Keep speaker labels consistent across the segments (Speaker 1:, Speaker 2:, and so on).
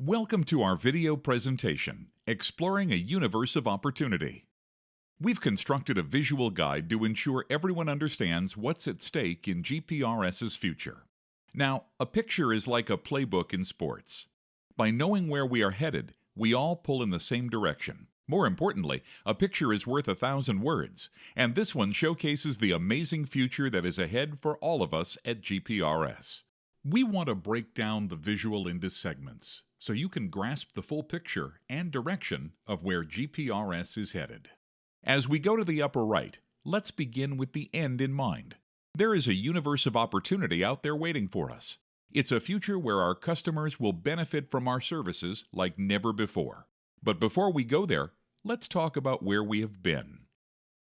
Speaker 1: Welcome to our video presentation, Exploring a Universe of Opportunity. We've constructed a visual guide to ensure everyone understands what's at stake in GPRS's future. Now, a picture is like a playbook in sports. By knowing where we are headed, we all pull in the same direction. More importantly, a picture is worth 1,000 words, and this one showcases the amazing future that is ahead for all of us at GPRS. We want to break down the visual into segments, so you can grasp the full picture and direction of where GPRS is headed. As we go to the upper right, let's begin with the end in mind. There is a universe of opportunity out there waiting for us. It's a future where our customers will benefit from our services like never before. But before we go there, let's talk about where we have been.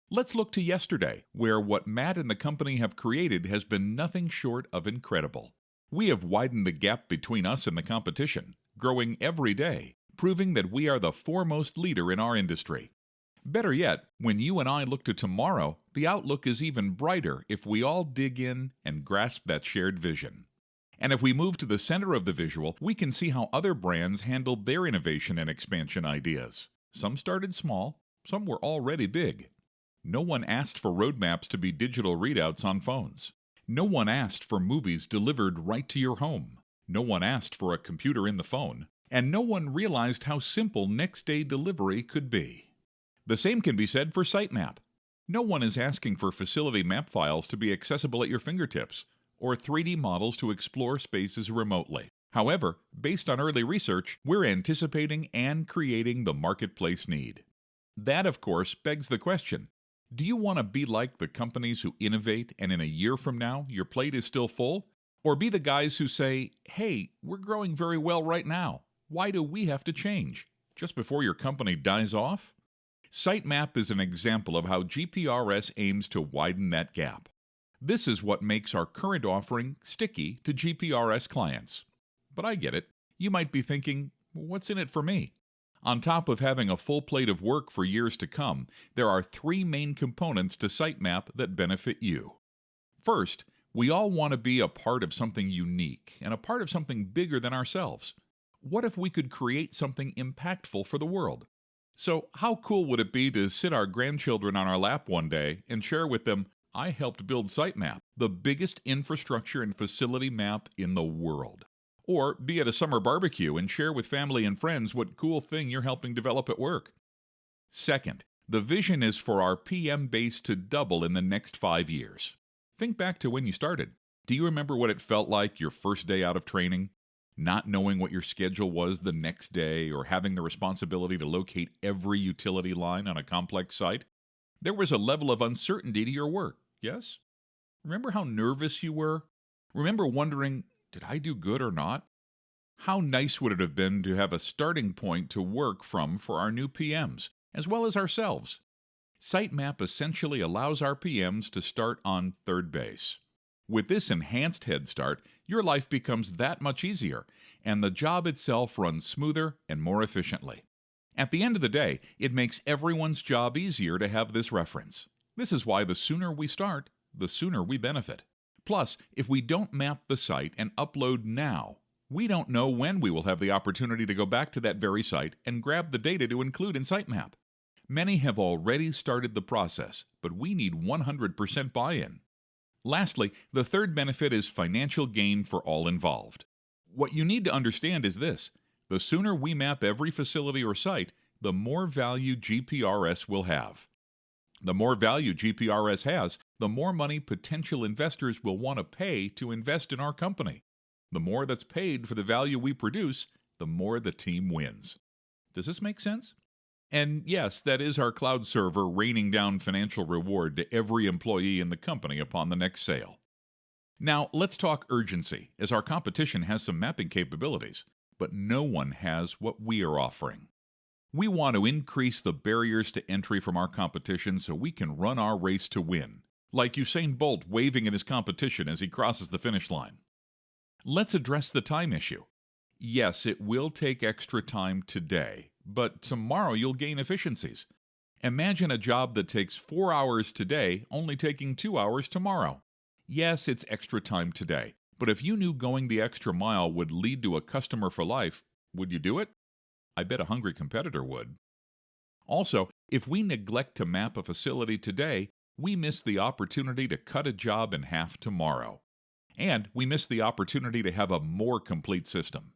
Speaker 1: Let's look to yesterday, where what Matt and the company have created has been nothing short of incredible. We have widened the gap between us and the competition, growing every day, proving that we are the foremost leader in our industry. Better yet, when you and I look to tomorrow, the outlook is even brighter if we all dig in and grasp that shared vision. And if we move to the center of the visual, we can see how other brands handled their innovation and expansion ideas. Some started small, some were already big. No one asked for roadmaps to be digital readouts on phones. No one asked for movies delivered right to your home. No one asked for a computer in the phone. And no one realized how simple next-day delivery could be. The same can be said for Sitemap. No one is asking for facility map files to be accessible at your fingertips, or 3D models to explore spaces remotely. However, based on early research, we're anticipating and creating the marketplace need. That, of course, begs the question, do you want to be like the companies who innovate and in a year from now your plate is still full? Or be the guys who say, hey, we're growing very well right now. Why do we have to change? Just before your company dies off? Sitemap is an example of how GPRS aims to widen that gap. This is what makes our current offering sticky to GPRS clients. But I get it. You might be thinking, what's in it for me? On top of having a full plate of work for years to come, there are three main components to Sitemap that benefit you. First, we all want to be a part of something unique and a part of something bigger than ourselves. What if we could create something impactful for the world? So how cool would it be to sit our grandchildren on our lap one day and share with them, I helped build Sitemap, the biggest infrastructure and facility map in the world. Or be at a summer barbecue and share with family and friends what cool thing you're helping develop at work. Second, the vision is for our PM base to double in the next 5 years. Think back to when you started. Do you remember what it felt like your first day out of training? Not knowing what your schedule was the next day or having the responsibility to locate every utility line on a complex site? There was a level of uncertainty to your work, yes? Remember how nervous you were? Remember wondering, did I do good or not? How nice would it have been to have a starting point to work from for our new PMs, as well as ourselves? Sitemap essentially allows our PMs to start on third base. With this enhanced head start, your life becomes that much easier, and the job itself runs smoother and more efficiently. At the end of the day, it makes everyone's job easier to have this reference. This is why the sooner we start, the sooner we benefit. Plus, if we don't map the site and upload now, we don't know when we will have the opportunity to go back to that very site and grab the data to include in Sitemap. Many have already started the process, but we need 100% buy-in. Lastly, the third benefit is financial gain for all involved. What you need to understand is this. The sooner we map every facility or site, the more value GPRS will have. The more value GPRS has, the more money potential investors will want to pay to invest in our company. The more that's paid for the value we produce, the more the team wins. Does this make sense? And yes, that is our cloud server raining down financial reward to every employee in the company upon the next sale. Now, let's talk urgency, as our competition has some mapping capabilities, but no one has what we are offering. We want to increase the barriers to entry from our competition so we can run our race to win, like Usain Bolt waving at his competition as he crosses the finish line. Let's address the time issue. Yes, it will take extra time today, but tomorrow you'll gain efficiencies. Imagine a job that takes 4 hours today, only taking 2 hours tomorrow. Yes, it's extra time today, but if you knew going the extra mile would lead to a customer for life, Would you do it? I bet a hungry competitor would. Also, if we neglect to map a facility today, we miss the opportunity to cut a job in half tomorrow. And we miss the opportunity to have a more complete system.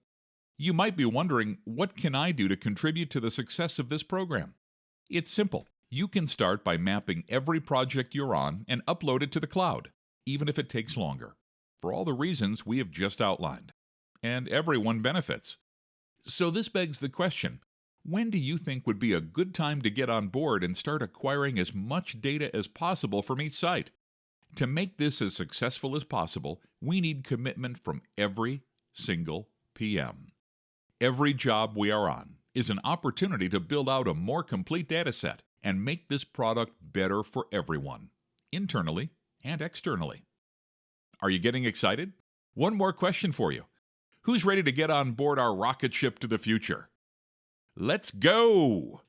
Speaker 1: You might be wondering, what can I do to contribute to the success of this program? It's simple. You can start by mapping every project you're on and upload it to the cloud, even if it takes longer, for all the reasons we have just outlined. And everyone benefits. So this begs the question, when do you think would be a good time to get on board and start acquiring as much data as possible from each site? To make this as successful as possible, we need commitment from every single PM. Every job we are on is an opportunity to build out a more complete data set and make this product better for everyone, internally and externally. Are you getting excited? One more question for you. Who's ready to get on board our rocket ship to the future? Let's go!